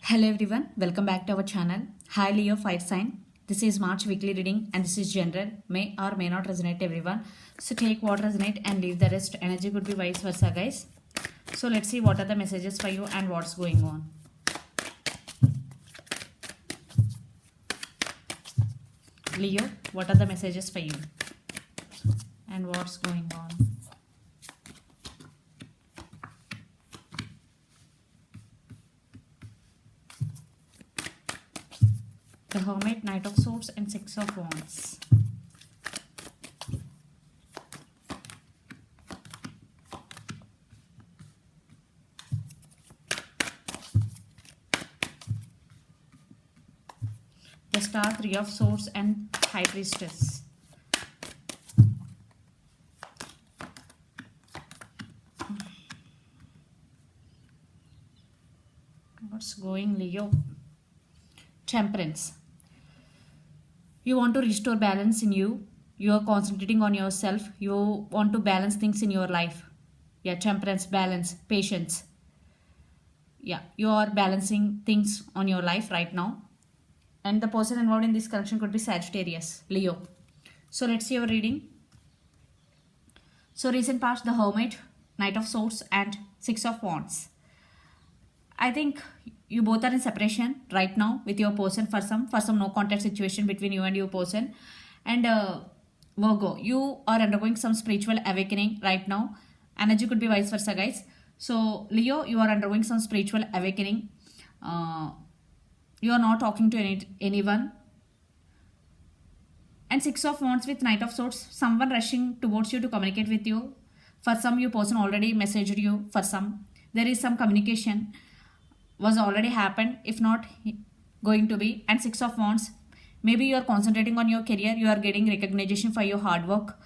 Hello everyone, welcome back to our channel. Hi Leo Fire Sign. This is March weekly reading and this is general. May or may not resonate everyone. So take what resonate and leave the rest. Energy could be vice versa, guys. So let's see what are the messages for you and what's going on. Leo, what are the messages for you and what's going on? The Hermit, Knight of Swords and Six of Wands. The Star, Three of Swords and High Priestess. What's going, Leo? Temperance. You want to restore balance in you. You are concentrating on yourself. You want to balance things in your life. Yeah, temperance, balance, patience. Yeah, you are balancing things on your life right now. And the person involved in this connection could be Sagittarius, Leo. So let's see your reading. So recent past, the Hermit, Knight of Swords and Six of Wands. I think you both are in separation right now with your person for some no contact situation between you and your person. And Virgo, you are undergoing some spiritual awakening right now. Energy could be vice versa, guys. So Leo, you are undergoing some spiritual awakening. You are not talking to anyone. And Six of Wands with Knight of Swords, someone rushing towards you to communicate with you. For some, your person already messaged you. For some, there is some communication was already happened, if not going to be. And Six of Wands, maybe you are concentrating on your career, you are getting recognition for your hard work,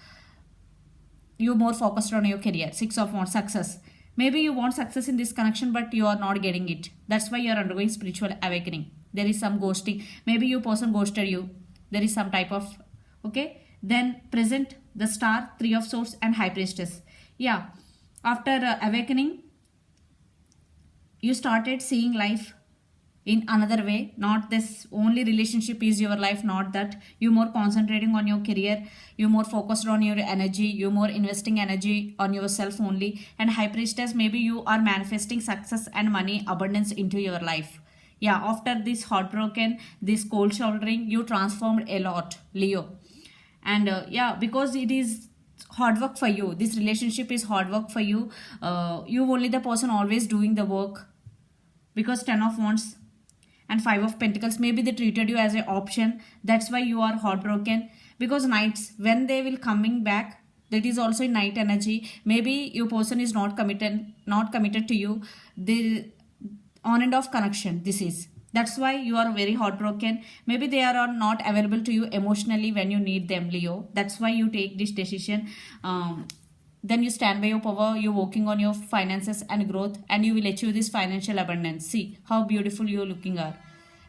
you more focused on your career. Six of Wands, success. Maybe you want success in this connection but you are not getting it. That's why you are undergoing spiritual awakening. There is some ghosting, maybe your person ghosted you. There is some type of, okay. Then present, the Star, Three of Swords and High Priestess. Yeah, after awakening, you started seeing life in another way. Not this only relationship is your life, not that. You more concentrating on your career, you more focused on your energy, you more investing energy on yourself only. And High Priestess, maybe you are manifesting success and money abundance into your life. Yeah, after this heartbroken, this cold shouldering, you transformed a lot, Leo. And yeah, because it is hard work for you, this relationship is hard work for you. You only the person always doing the work, because 10 of Wands and 5 of Pentacles, maybe they treated you as an option. That's why you are heartbroken. Because Knights, when they will coming back, that is also in Knight energy. Maybe your person is not committed to you. The on and off connection this is. That's why you are very heartbroken. Maybe they are not available to you emotionally when you need them, Leo. That's why you take this decision. Then you stand by your power, you're working on your finances and growth, and you will achieve this financial abundance. See how beautiful you're looking are.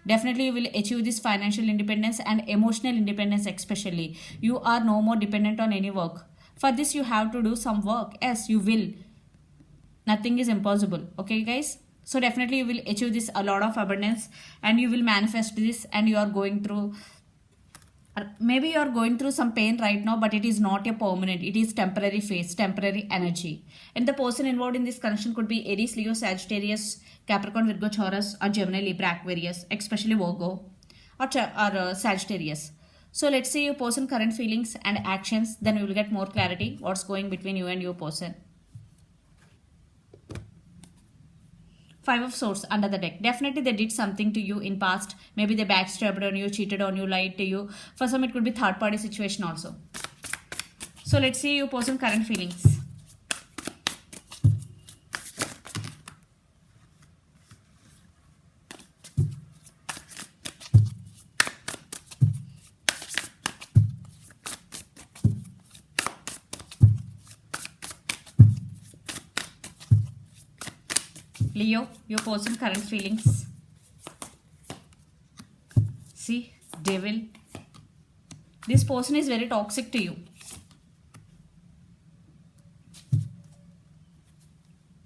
Definitely you will achieve this financial independence and emotional independence especially. You are no more dependent on any work. For this you have to do some work. Yes, you will. Nothing is impossible. Okay, guys? So definitely you will achieve this a lot of abundance and you will manifest this. And you are going through, maybe you are going through some pain right now, but it is not a permanent. It is temporary phase, temporary energy. And the person involved in this connection could be Aries, Leo, Sagittarius, Capricorn, Virgo, Taurus, or Gemini, Libra, Aquarius, especially Virgo or Sagittarius. So let's see your person current feelings and actions. Then we will get more clarity what's going between you and your person. Five of Swords under the deck. Definitely they did something to you in past. Maybe they backstabbed on you, cheated on you, lied to you. For some it could be third party situation also. So let's see your person current feelings. Leo, your person current feelings. See, Devil. This person is very toxic to you.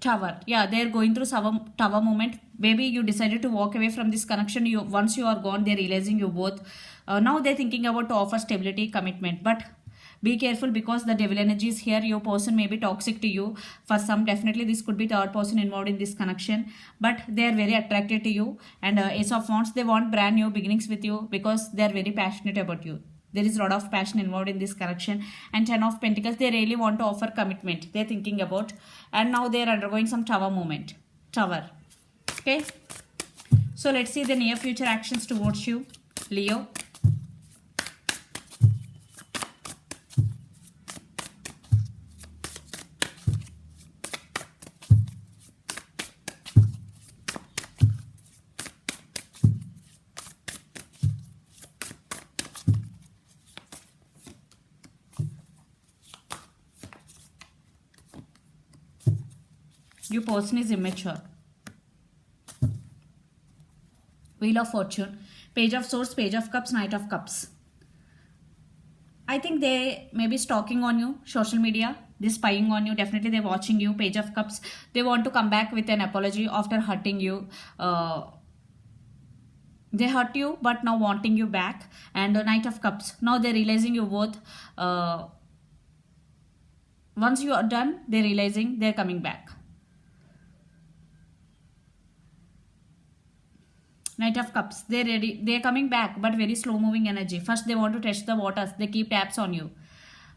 Tower. Yeah, they're going through tower moment. Maybe you decided to walk away from this connection. Once you are gone, they're realizing you both. Now they're thinking about to offer stability, commitment. But be careful because the devil energy is here. Your person may be toxic to you. For some, definitely this could be third person involved in this connection. But they are very attracted to you. And Ace of Wands, they want brand new beginnings with you because they are very passionate about you. There is a lot of passion involved in this connection. And 10 of Pentacles, they really want to offer commitment. They're thinking about. And now they're undergoing some tower movement. Tower. Okay. So let's see the near future actions towards you, Leo. Your person is immature. Wheel of Fortune, Page of Swords, Page of Cups, Knight of Cups. I think they may be stalking on you, social media. They're spying on you. Definitely they're watching you. Page of Cups. They want to come back with an apology after hurting you. They hurt you but now wanting you back. And the Knight of Cups. Now they're realizing you both. Once you are done, they're realizing they're coming back. Knight of Cups, they're ready, they're coming back, but very slow moving energy. First, they want to test the waters, they keep tabs on you.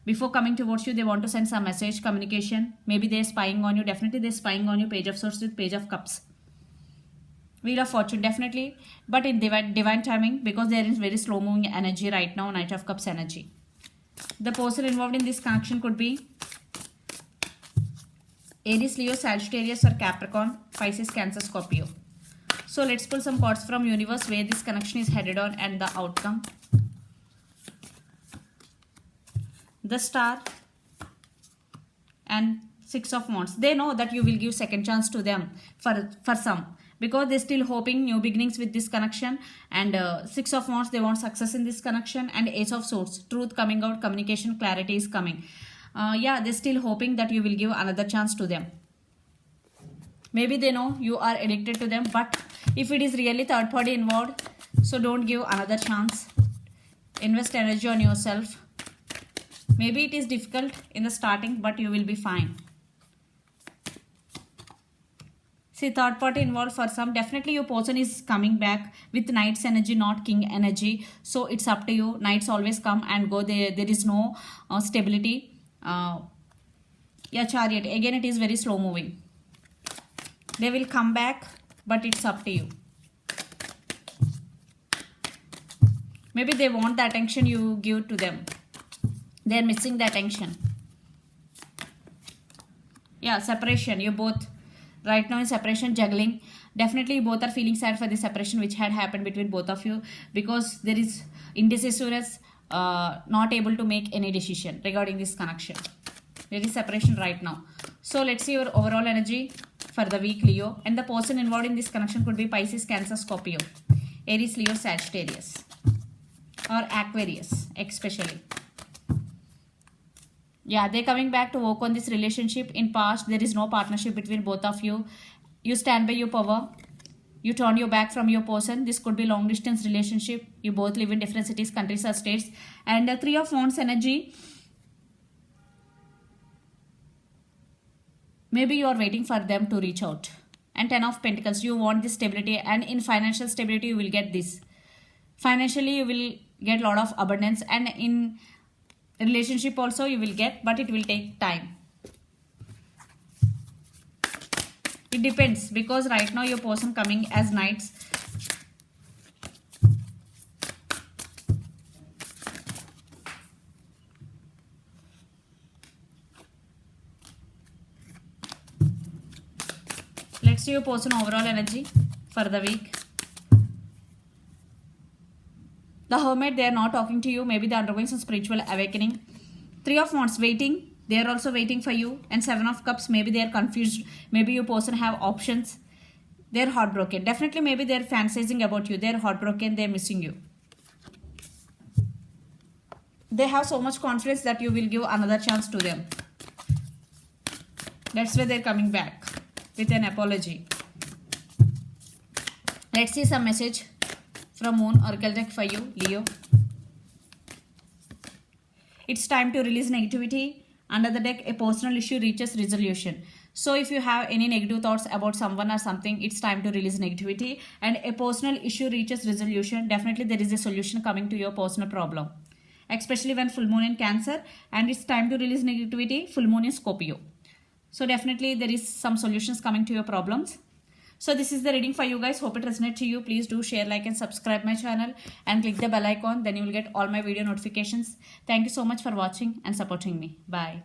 Before coming towards you, they want to send some message, communication. Maybe they're spying on you, definitely they're spying on you. Page of Swords with Page of Cups. Wheel of Fortune, definitely, but in divine timing because there is very slow moving energy right now, Knight of Cups energy. The person involved in this connection could be Aries, Leo, Sagittarius or Capricorn, Pisces, Cancer, Scorpio. So let's pull some cards from universe where this connection is headed on and the outcome. The Star and Six of Wands. They know that you will give second chance to them for some because they're still hoping new beginnings with this connection. And Six of Wands, they want success in this connection. And Ace of Swords, truth coming out, communication, clarity is coming. Yeah, they're still hoping that you will give another chance to them. Maybe they know you are addicted to them, but if it is really third party involved, so don't give another chance. Invest energy on yourself. Maybe it is difficult in the starting, but you will be fine. See, third party involved for some, definitely your person is coming back with Knight's energy, not King energy. So it's up to you. Knights always come and go. There is no stability. Yeah, Chariot. Again, it is very slow moving. They will come back, but it's up to you. Maybe they want the attention you give to them. They're missing the attention. Yeah, separation. You both, right now in separation, juggling. Definitely you both are feeling sad for the separation which had happened between both of you because there is indecisiveness, not able to make any decision regarding this connection. There is separation right now. So let's see your overall energy for the week, Leo. And the person involved in this connection could be Pisces, Cancer, Scorpio, Aries, Leo, Sagittarius or Aquarius especially. Yeah, they're coming back to work on this relationship. In past, there is no partnership between both of you. You stand by your power. You turn your back from your person. This could be long distance relationship. You both live in different cities, countries or states. And Three of Wands energy. Maybe you are waiting for them to reach out. And 10 of Pentacles, you want this stability, and in financial stability you will get this. Financially you will get a lot of abundance, and in relationship also you will get, but it will take time. It depends because right now your person coming as Knights. Let's see your person overall energy for the week. The Hermit, they are not talking to you. Maybe they are undergoing some spiritual awakening. Three of Wands, waiting. They are also waiting for you. And Seven of Cups, maybe they are confused. Maybe your person have options. They are heartbroken. Definitely maybe they are fantasizing about you. They are heartbroken. They are missing you. They have so much confidence that you will give another chance to them. That's why they are coming back. with an apology. Let's see some message from Moon Oracle deck for you, Leo. It's time to release negativity. Under the deck, a personal issue reaches resolution. So if you have any negative thoughts about someone or something, it's time to release negativity. And a personal issue reaches resolution. Definitely there is a solution coming to your personal problem. Especially when full moon in Cancer. And it's time to release negativity. Full moon in Scorpio. So definitely there is some solutions coming to your problems. So this is the reading for you guys. Hope it resonates to you. Please do share, like and subscribe my channel and click the bell icon. Then you will get all my video notifications. Thank you so much for watching and supporting me. Bye.